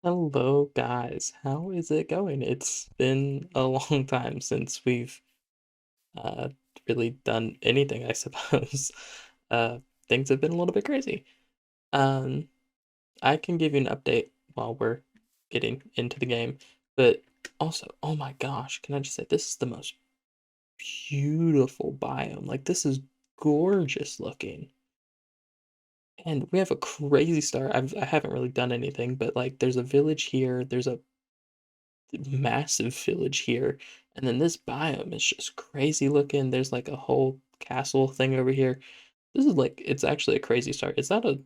Hello, guys. How is it going? It's been a long time since we've uh, really done anything, I suppose. Uh, Things have been a little bit crazy. Um, I can give you an update while we're getting into the game, but also, oh my gosh, can I just say this is the most beautiful biome? Like, this is gorgeous looking. And we have a crazy start. I haven't really done anything, but like, there's a village here. There's a massive village here. And then this biome is just crazy looking. There's like a whole castle thing over here. This is like, it's actually a crazy start. Is that a,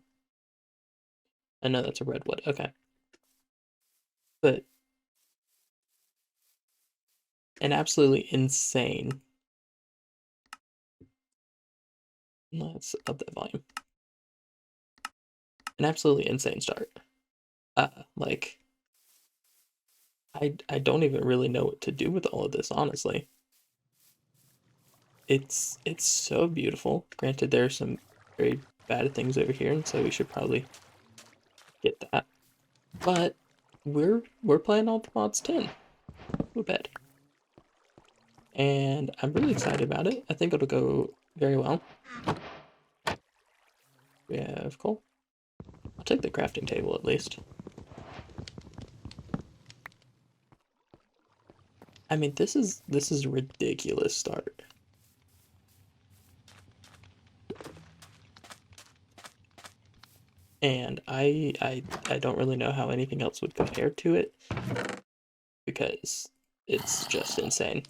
I know that's a redwood. Okay. But an absolutely insane, let's up that volume. An absolutely insane start. Like, I don't even really know what to do with all of this, honestly. It's so beautiful. Granted, there are some very bad things over here, and so we should probably get that. But we're playing all the mods 10. Ooh, bed. And I'm really excited about it. I think it'll go very well. We have coal. I'll take the crafting table at least. I mean, this is a ridiculous start. And I don't really know how anything else would compare to it because it's just insane.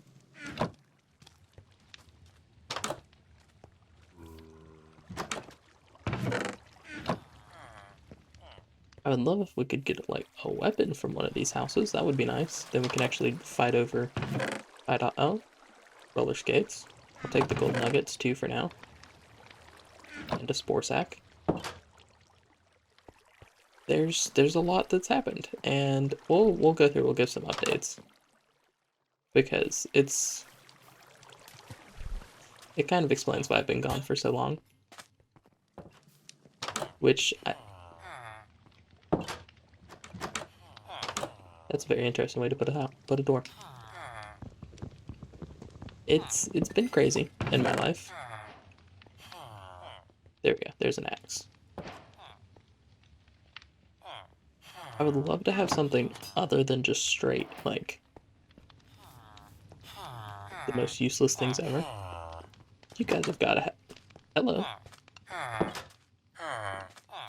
I would love if we could get like a weapon from one of these houses. That would be nice. Then we can actually fight oh, roller skates. I'll take the gold nuggets too for now. And a spore sack. There's a lot that's happened, and we'll go through. We'll give some updates because it kind of explains why I've been gone for so long. Which that's a very interesting way to put a door. It's been crazy in my life. There we go. There's an axe. I would love to have something other than just straight, like, the most useless things ever. You guys have got to have... Hello.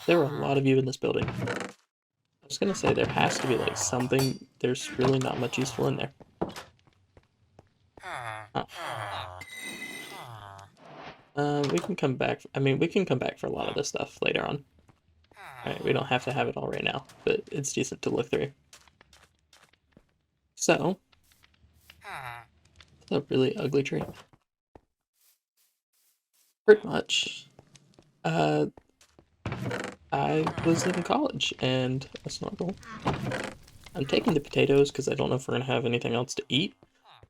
There are a lot of you in this building. I was gonna say there has to be, like, something... There's really not much useful in there. Huh. We can come back... I mean, we can come back for a lot of this stuff later on. Alright, we don't have to have it all right now, but it's decent to look through. So... It's a really ugly tree. Pretty much. I was in college, and a snorkel. I'm taking the potatoes because I don't know if we're gonna have anything else to eat,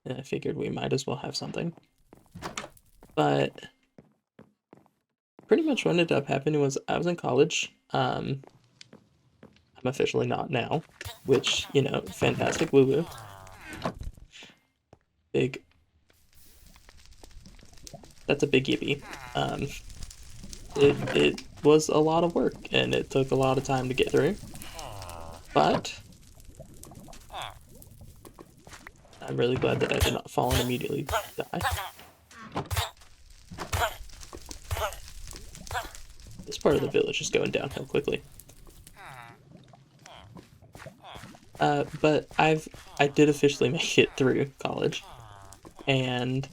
and I figured we might as well have something. But pretty much what ended up happening was I was in college. I'm officially not now, which, you know, fantastic woo-woo. Big. That's a big yippee. It was a lot of work, and it took a lot of time to get through. But I'm really glad that I did not fall and immediately die. This part of the village is going downhill quickly. But I did officially make it through college, and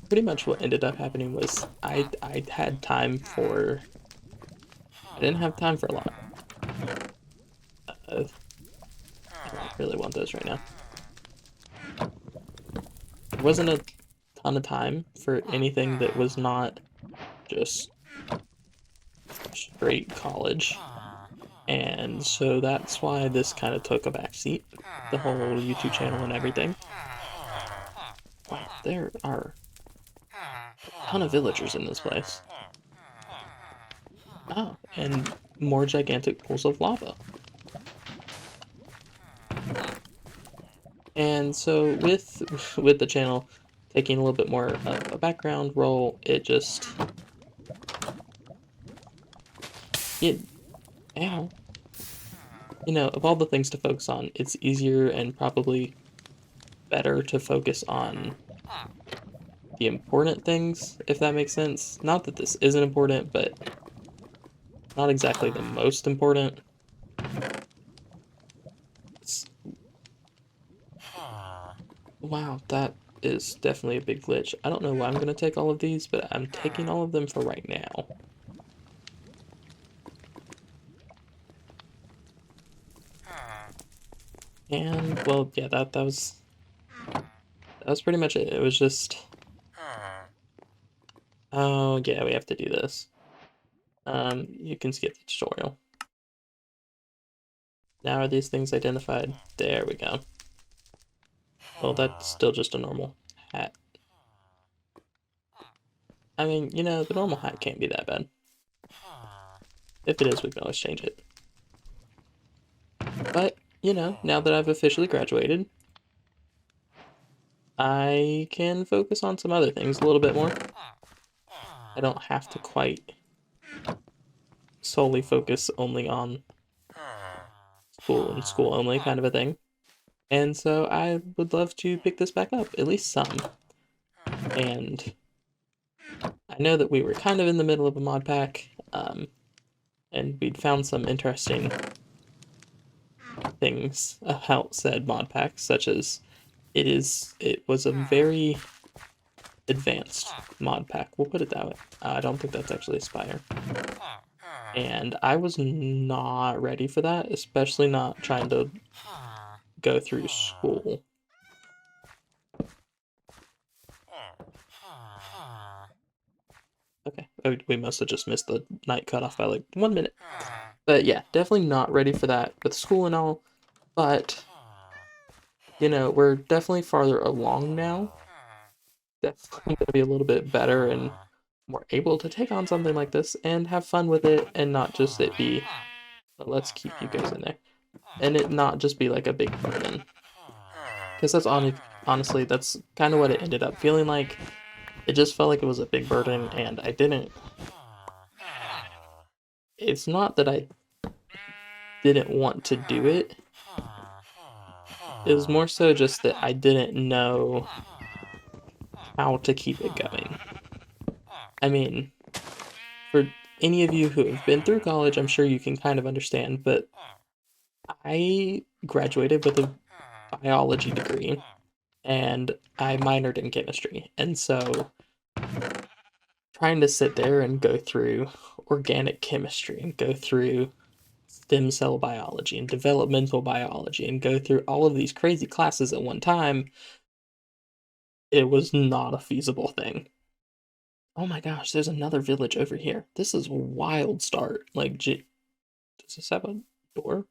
pretty much what ended up happening was I had time for... I didn't have time for a lot. I don't really want those right now. There wasn't a ton of time for anything that was not just straight college. And so that's why this kind of took a backseat. The whole YouTube channel and everything. Wow, there are a ton of villagers in this place. Oh, and more gigantic pools of lava. And so with the channel taking a little bit more of a background role, it just it ow, of all the things to focus on, it's easier and probably better to focus on the important things, if that makes sense. Not that this isn't important, but not exactly the most important. It's, wow, that is definitely a big glitch. I don't know why I'm going to take all of these, but I'm taking all of them for right now. And, well, yeah, that was pretty much it. It was just, oh, yeah, we have to do this. You can skip the tutorial. Now are these things identified? There we go. Well, that's still just a normal hat. I mean, the normal hat can't be that bad. If it is, we can always change it. But, now that I've officially graduated, I can focus on some other things a little bit more. I don't have to quite solely focus only on school and school only kind of a thing. And so I would love to pick this back up, at least some. And I know that we were kind of in the middle of a mod pack, and we'd found some interesting things about said mod pack, such as it was a very advanced mod pack. We'll put it that way. I don't think that's actually a Spire. And I was not ready for that, especially not trying to go through school. Okay, we must have just missed the night cutoff by like 1 minute. But yeah, definitely not ready for that with school and all. But, we're definitely farther along now. Definitely going to be a little bit better and more able to take on something like this and have fun with it and not just it be, let's keep you guys in there, and it not just be like a big burden. Because honestly, that's kind of what it ended up feeling like. It just felt like it was a big burden, and I didn't. It's not that I didn't want to do it. It was more so just that I didn't know how to keep it going. I mean, for any of you who have been through college, I'm sure you can kind of understand, but I graduated with a biology degree and I minored in chemistry. And so trying to sit there and go through organic chemistry and go through stem cell biology and developmental biology and go through all of these crazy classes at one time, it was not a feasible thing. Oh my gosh, there's another village over here. This is a wild start. Like, does this have a door?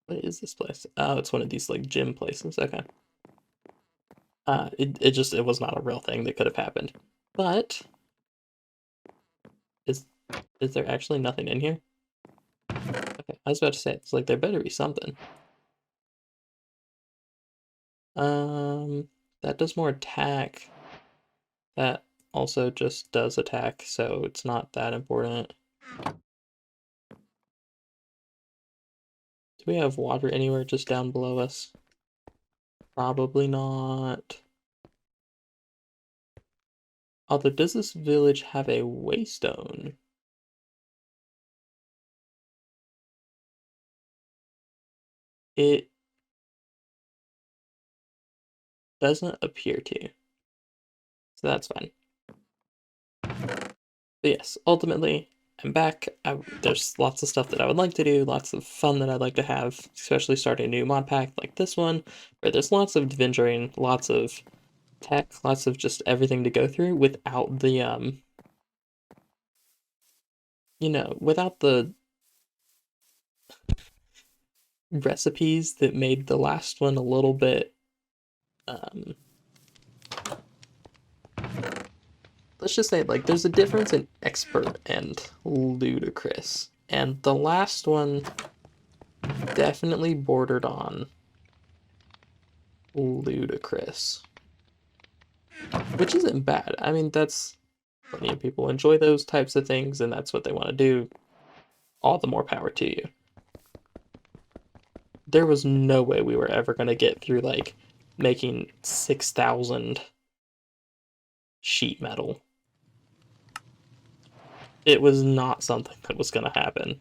What is this place? Oh, it's one of these like gym places. Okay. It was not a real thing that could have happened. But is is there actually nothing in here? Okay, I was about to say it's like there better be something. That does more attack. That also just does attack, so it's not that important. Do we have water anywhere just down below us? Probably not. Although, does this village have a waystone? It doesn't appear to. So that's fine. But yes, ultimately, I'm back. There's lots of stuff that I would like to do, lots of fun that I'd like to have, especially starting a new mod pack like this one, where there's lots of adventuring, lots of tech, lots of just everything to go through without the without the recipes that made the last one a little bit um let's just say like there's a difference in expert and ludicrous. And the last one definitely bordered on ludicrous. Which isn't bad. I mean, that's plenty of people enjoy those types of things, and that's what they want to do. All the more power to you. There was no way we were ever going to get through, like, making 6,000 sheet metal. It was not something that was going to happen.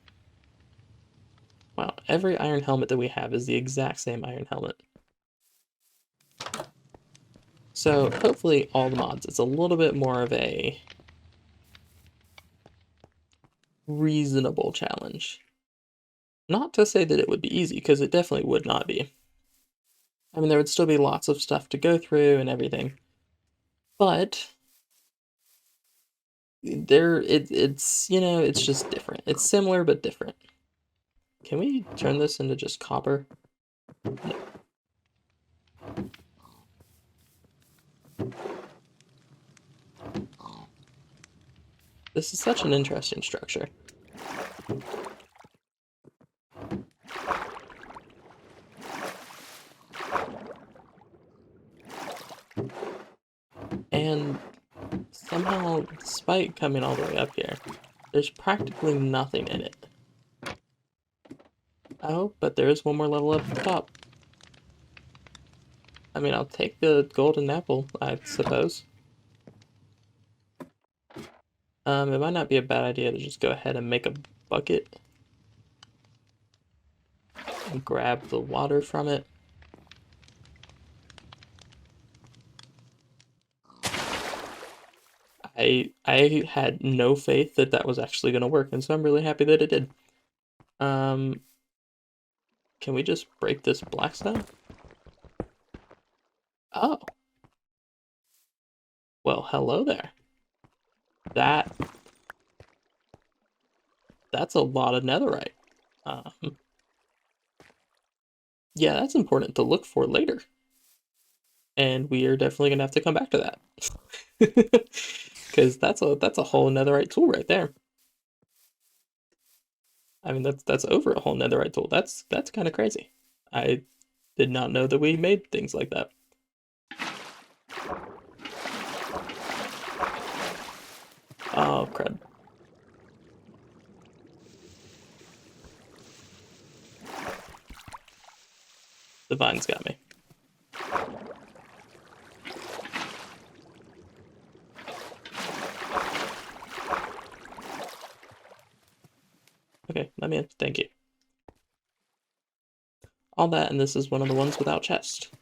Wow, every iron helmet that we have is the exact same iron helmet. So hopefully all the mods, it's a little bit more of a reasonable challenge. Not to say that it would be easy, because it definitely would not be. I mean, there would still be lots of stuff to go through and everything. But it's it's just different. It's similar but different. Can we turn this into just copper? No. This is such an interesting structure. And somehow, despite coming all the way up here, there's practically nothing in it. Oh, but there is one more level up at the top. I mean, I'll take the golden apple, I suppose. It might not be a bad idea to just go ahead and make a bucket and grab the water from it. I had no faith that that was actually going to work, and so I'm really happy that it did. Can we just break this blackstone? Oh. Well, hello there. That's a lot of netherite. Yeah, that's important to look for later. And we are definitely gonna have to come back to that. Because that's a whole netherite tool right there. I mean, that's over a whole netherite tool. That's kind of crazy. I did not know that we made things like that. Oh, crud. The vines got me. Okay, let me in. Thank you. All that, and this is one of the ones without chest.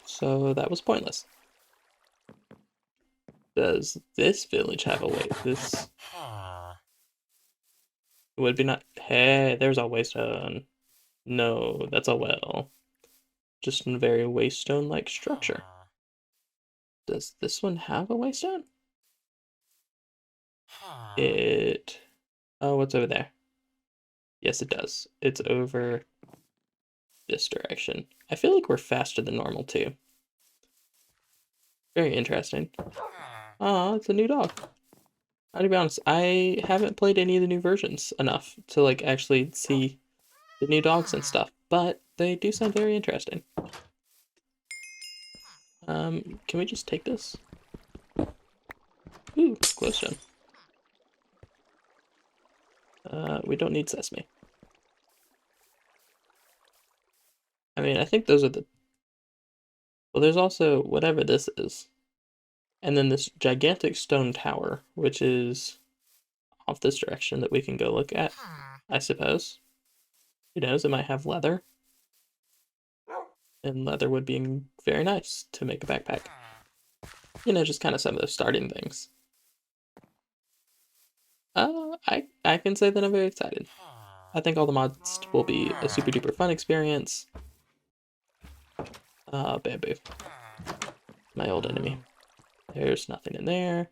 So that was pointless. Does this village have a way? This would be not. Hey, there's a waystone. No, that's a well. Just a very waystone-like structure. Does this one have a waystone? It. Oh, what's over there? Yes, it does. It's over this direction. I feel like we're faster than normal, too. Very interesting. Oh, it's a new dog. To be honest, I haven't played any of the new versions enough to like actually see the new dogs and stuff, but they do sound very interesting. Can we just take this? Ooh, glowstone. We don't need sesame. I mean, I think those are the... Well, there's also whatever this is. And then this gigantic stone tower, which is off this direction that we can go look at, I suppose. Who knows, it might have leather. And leather would be very nice to make a backpack. You know, just kind of some of those starting things. I can say that I'm very excited. I think all the mods will be a super duper fun experience. Bamboo. My old enemy. There's nothing in there.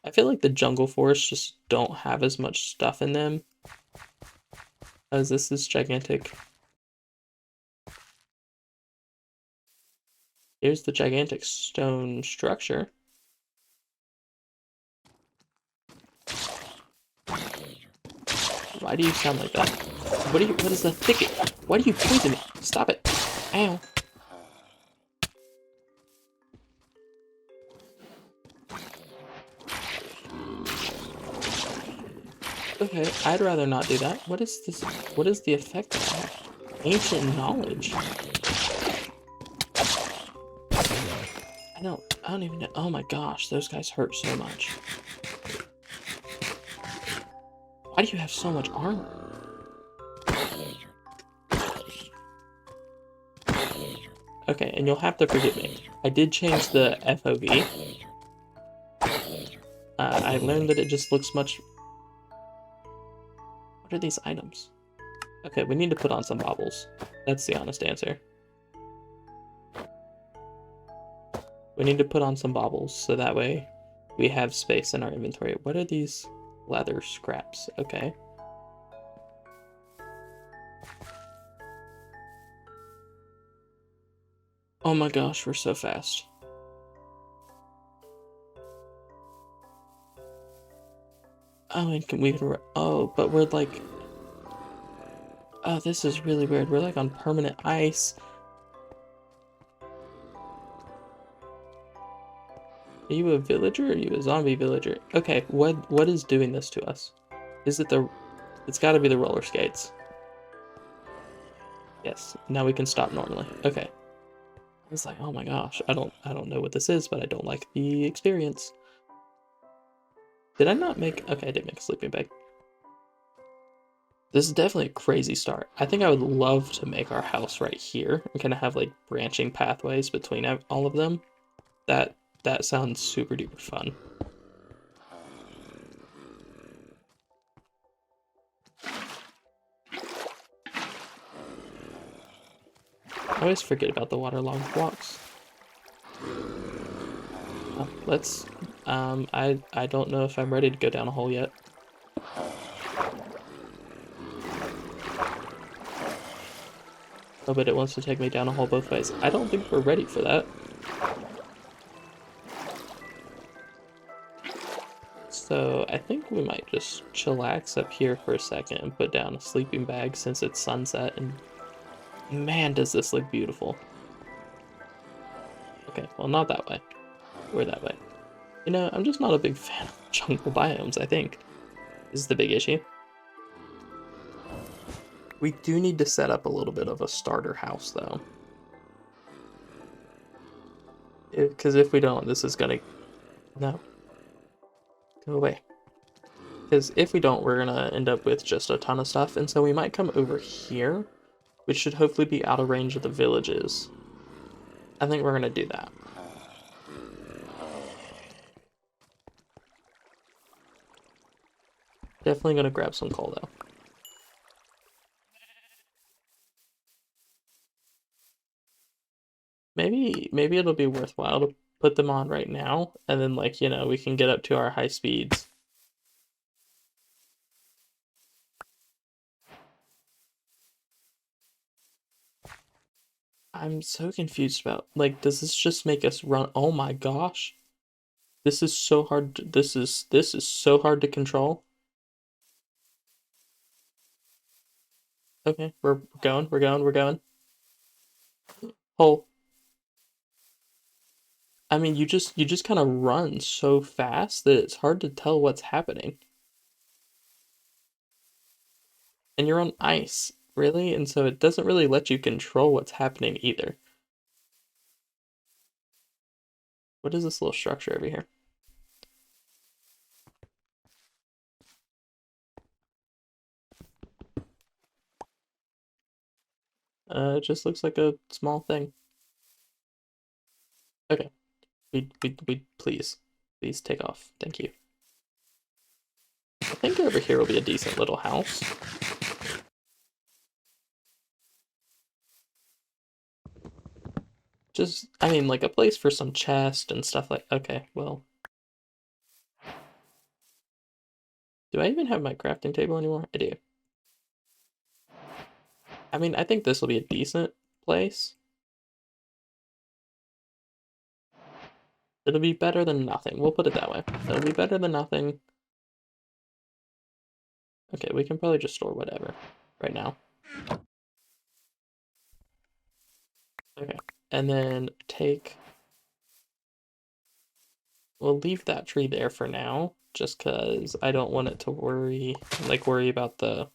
I feel like the jungle forests just don't have as much stuff in them as this is gigantic. Here's the gigantic stone structure. Why do you sound like that? What is the thicket? Why do you poison me? Stop it. Ow. Okay, I'd rather not do that. What is this? What is the effect of that? Ancient knowledge. I don't even know. Oh my gosh, those guys hurt so much. Why do you have so much armor? Okay, and you'll have to forgive me. I did change the FOV. I learned that it just looks much... What are these items? Okay, we need to put on some baubles. That's the honest answer. We need to put on some baubles, so that way we have space in our inventory. What are these leather scraps? Okay. Oh my gosh, we're so fast. Oh, and we can... Oh, but we're like... Oh, this is really weird. We're like on permanent ice. Are you a villager or are you a zombie villager? Okay, what is doing this to us? Is it the... It's gotta be the roller skates. Yes, now we can stop normally. Okay. It's like, oh my gosh, I don't know what this is, but I don't like the experience. Did I not make... Okay, I did make a sleeping bag. This is definitely a crazy start. I think I would love to make our house right here and kind of have like branching pathways between all of them. That sounds super duper fun. I always forget about the waterlogged blocks. Let's I don't know if I'm ready to go down a hole yet. Oh, but it wants to take me down a hole both ways. I don't think we're ready for that. So I think we might just chillax up here for a second and put down a sleeping bag since it's sunset, and man, does this look beautiful. Okay, well, not that way. We're that way. You know, I'm just not a big fan of jungle biomes, I think. This is the big issue. We do need to set up a little bit of a starter house, though. Because if we don't, this is gonna... No. Go away. Because if we don't, we're gonna end up with just a ton of stuff, and so we might come over here, which should hopefully be out of range of the villages. I think we're gonna do that. Definitely gonna grab some coal, though. Maybe it'll be worthwhile to put them on right now, and then, like, you know, we can get up to our high speeds. I'm so confused about, like, does this just make us run? Oh my gosh. This is so hard to, this is so hard to control. Okay, we're going. Hole. I mean, you just kind of run so fast that it's hard to tell what's happening. And you're on ice, really? And so it doesn't really let you control what's happening either. What is this little structure over here? It just looks like a small thing. Okay. We please. Please take off. Thank you. I think over here will be a decent little house. Just, I mean, like a place for some chest and stuff like, okay, well. Do I even have my crafting table anymore? I do. I mean, I think this will be a decent place. It'll be better than nothing. We'll put it that way. It'll be better than nothing. Okay, we can probably just store whatever right now. Okay, and then we'll leave that tree there for now, just because I don't want it to worry about that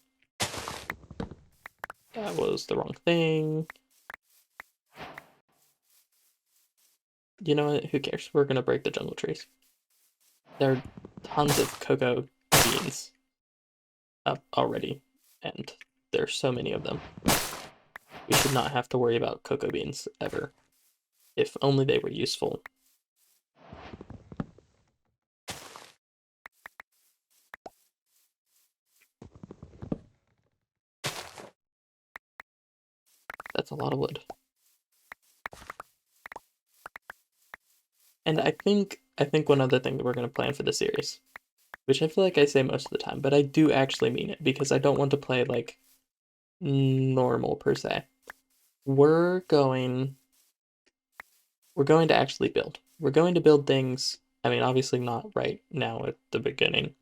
was the wrong thing. You know what? Who cares? We're gonna break the jungle trees. There are tons of cocoa beans up already, and there's so many of them. We should not have to worry about cocoa beans ever, if only they were useful. That's a lot of wood. And I think one other thing that we're gonna plan for the series, which I feel like I say most of the time, but I do actually mean it because I don't want to play like normal per se. We're going we're going to actually build. We're going to build things. I mean, obviously not right now at the beginning,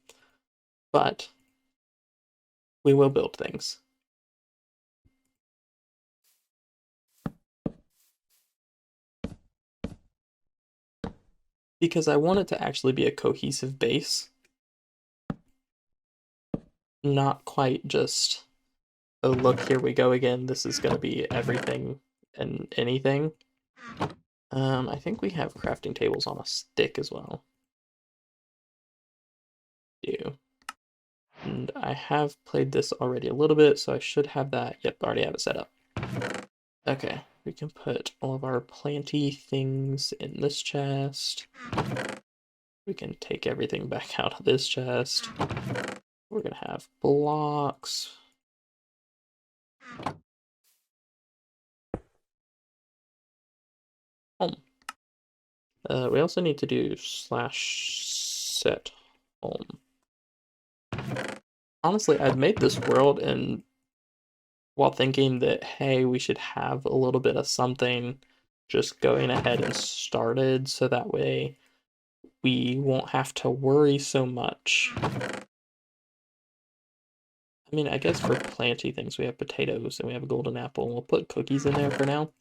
but we will build things. Because I want it to actually be a cohesive base, not quite just, oh, look, here we go again. This is going to be everything and anything. I think we have crafting tables on a stick as well. Do. And I have played this already a little bit, so I should have that. Yep, already have it set up. Okay, we can put all of our planty things in this chest. We can take everything back out of this chest. We're gonna have blocks. Home. We also need to do /set home. Honestly, I've made this world and while thinking that, hey, we should have a little bit of something just going ahead and started so that way we won't have to worry so much. I mean, I guess for planty things, we have potatoes and we have a golden apple. We'll put cookies in there for now.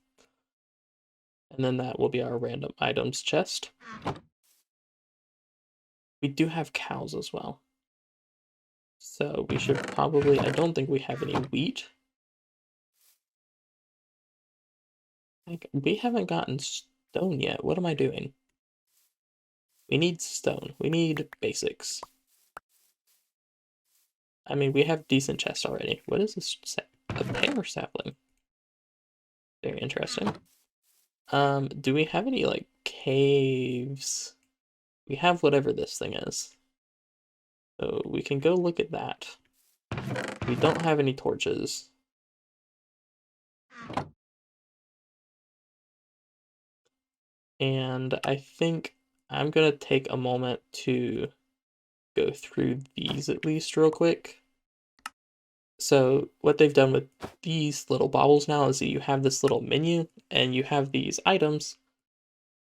And then that will be our random items chest. We do have cows as well. So we should probably, I don't think we have any wheat. Like, we haven't gotten stone yet. What am I doing? We need stone. We need basics. I mean, we have decent chests already. What is this? A pear sapling. Very interesting. Do we have any, like, caves? We have whatever this thing is. So we can go look at that. We don't have any torches. And I think I'm gonna take a moment to go through these at least real quick. So what they've done with these little baubles now is that you have this little menu and you have these items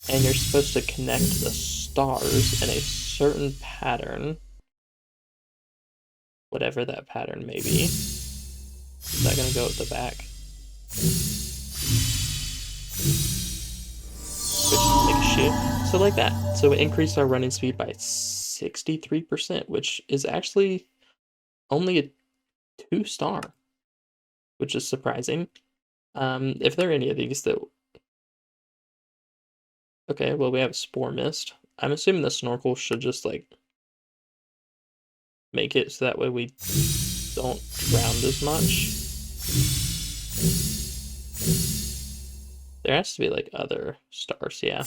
and you're supposed to connect the stars in a certain pattern, whatever that pattern may be. Is that gonna go at the back? Which makes shit. So like that. So it increased our running speed by 63%, which is actually only a 2-star, which is surprising. If there are any of these that, okay, well, we have spore mist. I'm assuming the snorkel should just like make it so that way we don't drown as much. There has to be like other stars, yeah.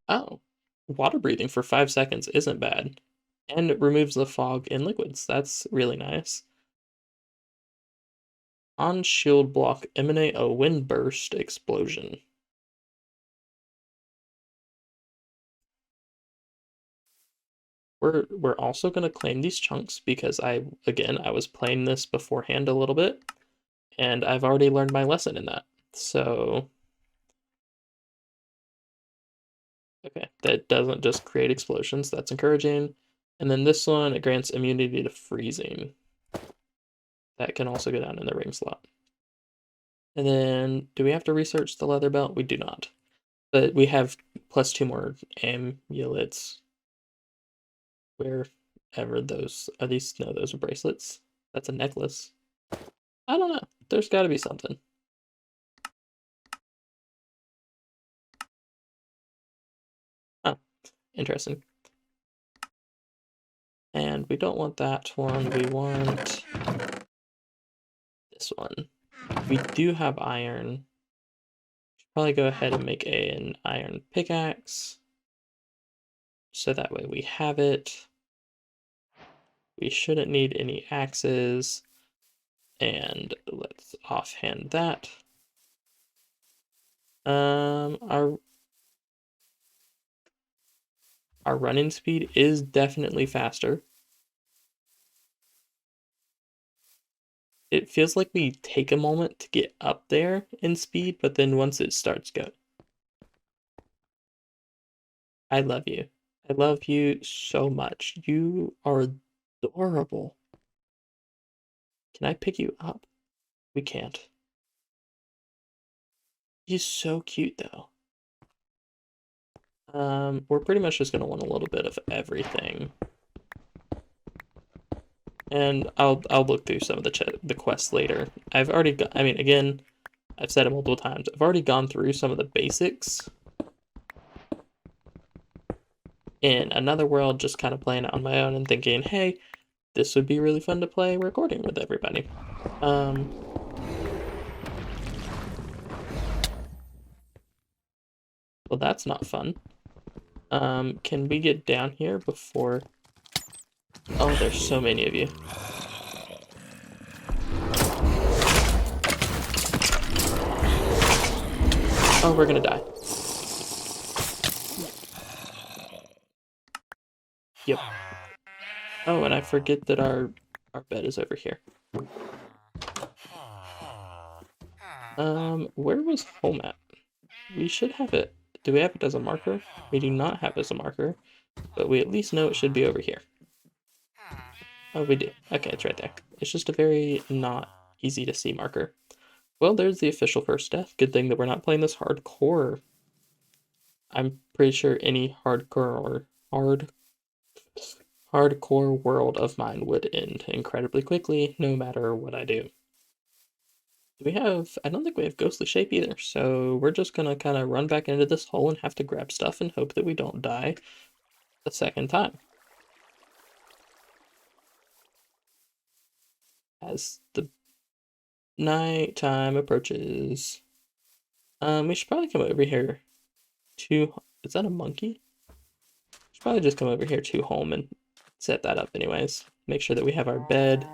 Oh, water breathing for 5 seconds isn't bad. And it removes the fog in liquids. That's really nice. On shield block, emanate a wind burst explosion. We're also gonna claim these chunks because I was playing this beforehand a little bit, and I've already learned my lesson in that. So that doesn't just create explosions. That's encouraging. And then this one, it grants immunity to freezing. That can also go down in the ring slot. And then, do we have to research the leather belt? We do not. But we have plus 2 more amulets. Wherever those are, these, no, those are bracelets. That's a necklace. I don't know. There's got to be something. Oh, interesting. And we don't want that one. We want this one. We do have iron. Should probably go ahead and make an iron pickaxe. So that way we have it. We shouldn't need any axes. And let's offhand that. Our running speed is definitely faster. It feels like we take a moment to get up there in speed, but then once it starts go. I love you. I love you so much. You are adorable. Can I pick you up? We can't. He's so cute though. We're pretty much just gonna want a little bit of everything. And I'll look through some of the quests later. I've already got, I mean, again, I've said it multiple times. I've already gone through some of the basics in another world, just kind of playing it on my own and thinking, hey, this would be really fun to play recording with everybody. Well, that's not fun. Can we get down here before? Oh, there's so many of you. Oh, we're gonna die. Yep. Oh, and I forget that our bed is over here. Where was home at? We should have it. Do we have it as a marker? We do not have it as a marker, but we at least know it should be over here. Oh, we do. Okay, it's right there. It's just a very not easy to see marker. Well, there's the official first death. Good thing that we're not playing this hardcore. I'm pretty sure any hardcore world of mine would end incredibly quickly, no matter what I do. Do we have, I don't think we have ghostly shape either, so we're just gonna kind of run back into this hole and have to grab stuff and hope that we don't die the second time. As the nighttime approaches. We should probably come over here to, is that a monkey? Should probably just come over here to home and set that up anyways. Make sure that we have our bed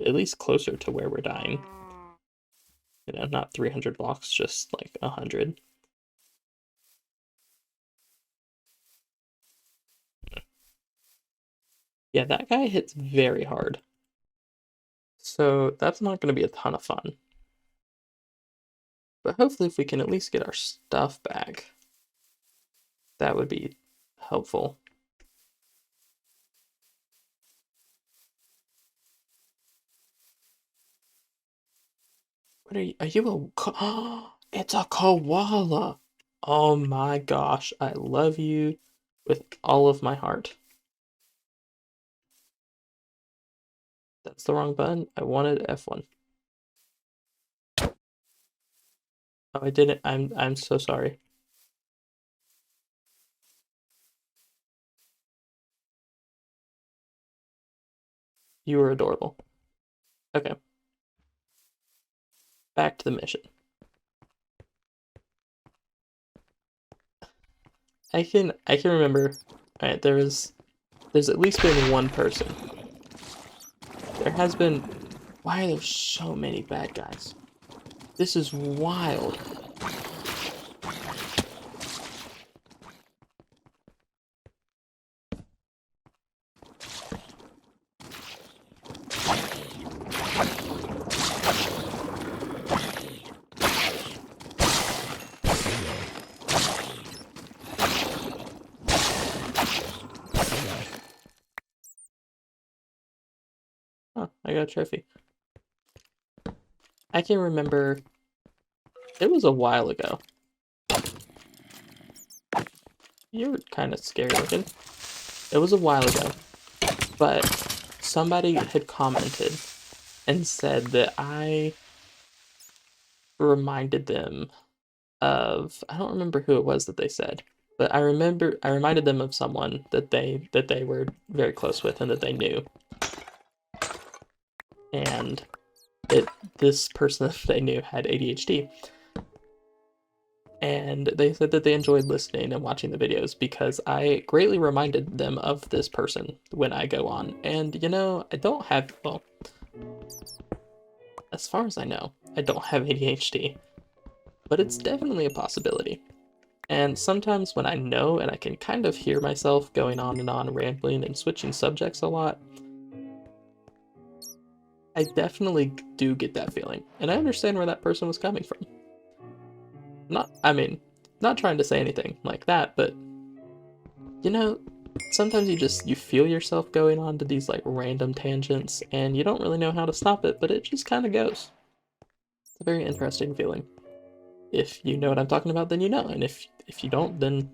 at least closer to where we're dying. You know, not 300 blocks, just like 100. Yeah, that guy hits very hard. So that's not going to be a ton of fun. But hopefully if we can at least get our stuff back, that would be helpful. What are you? Are you a... It's a koala! Oh my gosh, I love you with all of my heart. That's the wrong button. I wanted F1. Oh, I didn't. I'm so sorry. You were adorable. Okay. Back to the mission. I can remember. Alright, there's at least been one person. There has been. Why are there so many bad guys? This is wild. I got a trophy. I can remember, it was a while ago. You're kind of scary looking. It was a while ago, but somebody had commented and said that I reminded them of, I don't remember who it was that they said, but I reminded them of someone that they were very close with and that they knew. And this person that they knew had ADHD. And they said that they enjoyed listening and watching the videos because I greatly reminded them of this person when I go on. And you know, I don't have, well, as far as I know, I don't have ADHD, but it's definitely a possibility. And sometimes when I know and I can kind of hear myself going on and on, rambling and switching subjects a lot, I definitely do get that feeling. And I understand where that person was coming from. I mean, not trying to say anything like that, but you know, sometimes you feel yourself going on to these like random tangents and you don't really know how to stop it, but it just kind of goes. It's a very interesting feeling. If you know what I'm talking about, then you know, and if you don't, then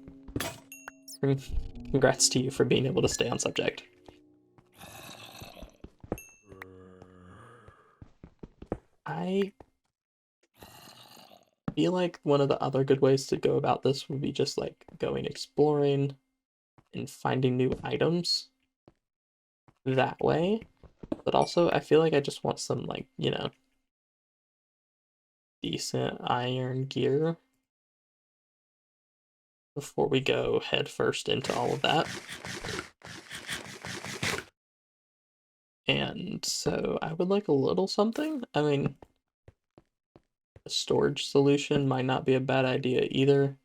congrats to you for being able to stay on subject. I feel like one of the other good ways to go about this would be just like going exploring and finding new items that way. But also, I feel like I just want some, like, you know, decent iron gear before we go head first into all of that. And so I would like a little something. I mean, a storage solution might not be a bad idea either.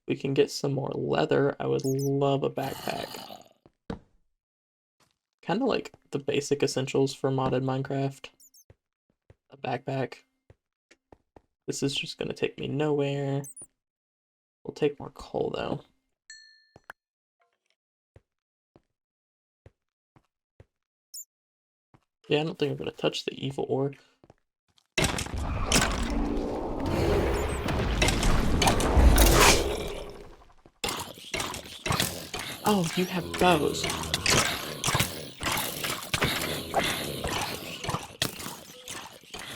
We can get some more leather. I would love a backpack. Kind of like the basic essentials for modded Minecraft. A backpack. This is just going to take me nowhere. We'll take more coal though. Yeah, I don't think I'm going to touch the evil ore. Oh, you have bows.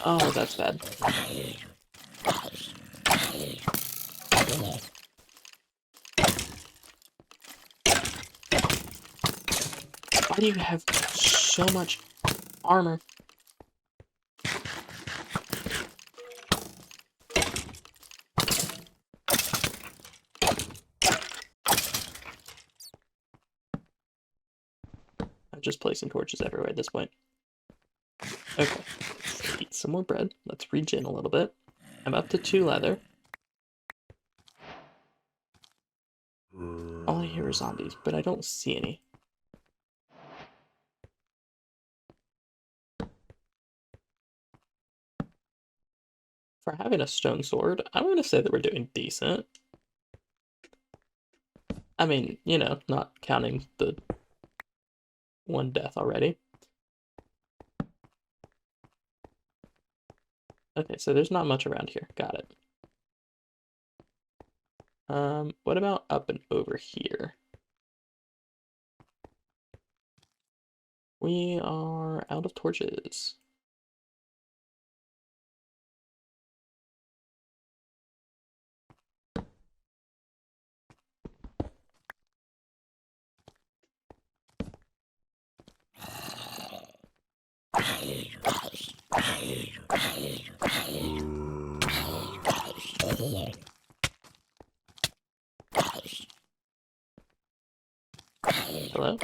Oh, that's bad. Why do you have so much armor? I'm just placing torches everywhere at this point. Okay, let's eat some more bread. Let's regen a little bit. I'm up to 2 leather. All I hear are zombies, but I don't see any. For having a stone sword, I'm going to say that we're doing decent. I mean, you know, not counting the 1 death already. Okay, so there's not much around here. Got it. What about up and over here? We are out of torches. Hello?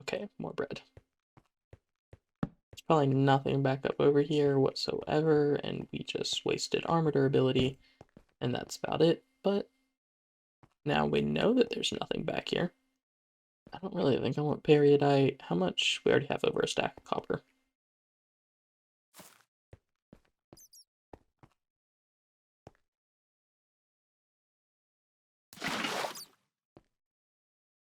Okay, more bread. There's probably nothing back up over here whatsoever, and we just wasted armor durability, and that's about it. But now we know that there's nothing back here. I don't really think I want periodite. How much? We already have over a stack of copper.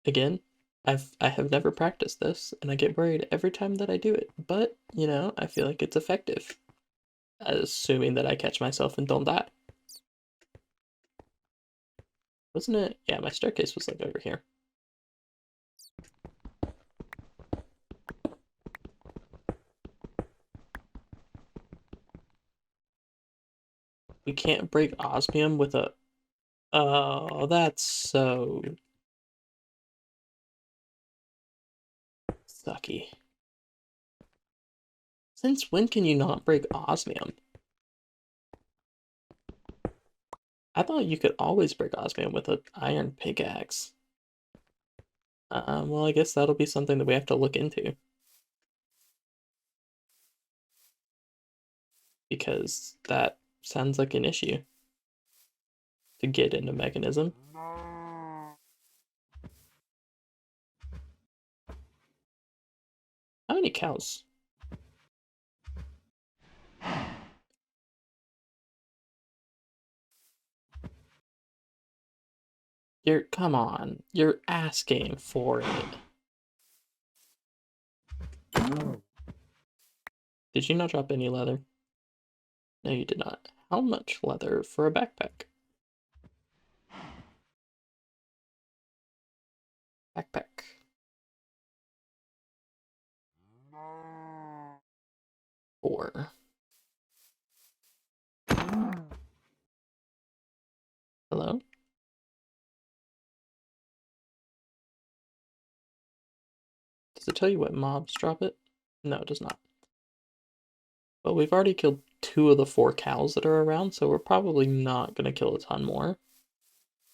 again, I have never practiced this, and I get worried every time that I do it. But, you know, I feel like it's effective, assuming that I catch myself and don't die. Wasn't it? Yeah, my staircase was like over here. We can't break osmium with a... Oh, that's so sucky. Since when can you not break osmium? I thought you could always break osmium with an iron pickaxe. Well, I guess that'll be something that we have to look into. Because that sounds like an issue to get into mechanism. How many cows? Come on, you're asking for it. Did you not drop any leather? No, you did not. How much leather for a backpack? Backpack. 4. Hello? Does it tell you what mobs drop it? No, it does not. But we've already killed 2 of the 4 cows that are around, so we're probably not going to kill a ton more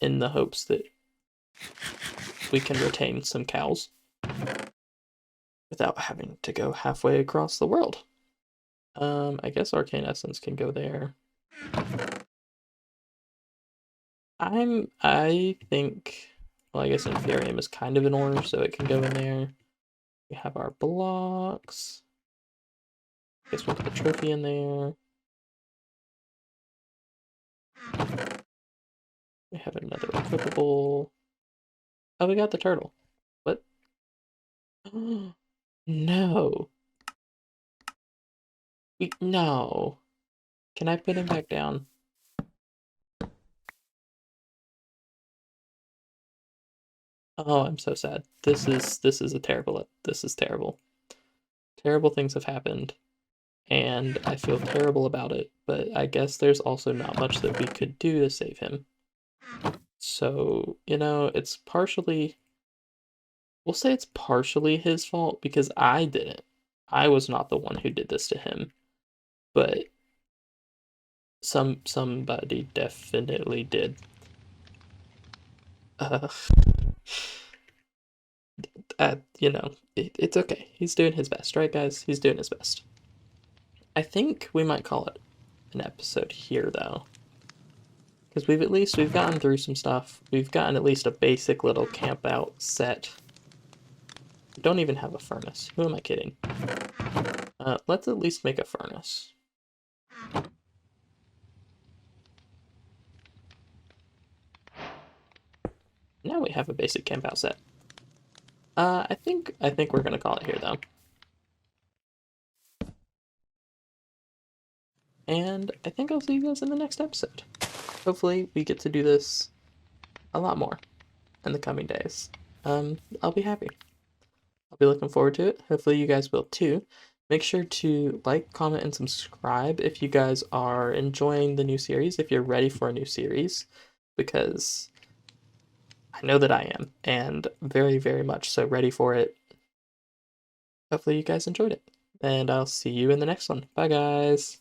in the hopes that we can retain some cows without having to go halfway across the world. I guess Arcane Essence can go there. I think, well, I guess Inferium is kind of in order, so it can go in there. We have our blocks. I guess we'll put the trophy in there. We have another equipable. Oh, we got the turtle. What? No. No. Can I put him back down? Oh, I'm so sad. This is a terrible. This is terrible. Terrible things have happened, and I feel terrible about it, but I guess there's also not much that we could do to save him. So, you know, it's partially, we'll say it's partially his fault because I didn't. I was not the one who did this to him, but somebody definitely did. Uh, you know, it's okay. He's doing his best, right, guys? He's doing his best. I think we might call it an episode here, though. Because we've gotten through some stuff. We've gotten at least a basic little camp out set. We don't even have a furnace. Who am I kidding? Let's at least make a furnace. Now we have a basic camp out set. I think we're gonna call it here though. And I think I'll see you guys in the next episode. Hopefully we get to do this a lot more in the coming days. I'll be happy. I'll be looking forward to it. Hopefully you guys will too. Make sure to like, comment, and subscribe if you guys are enjoying the new series, if you're ready for a new series, because I know that I am, and very, very much so ready for it. Hopefully you guys enjoyed it, and I'll see you in the next one. Bye, guys.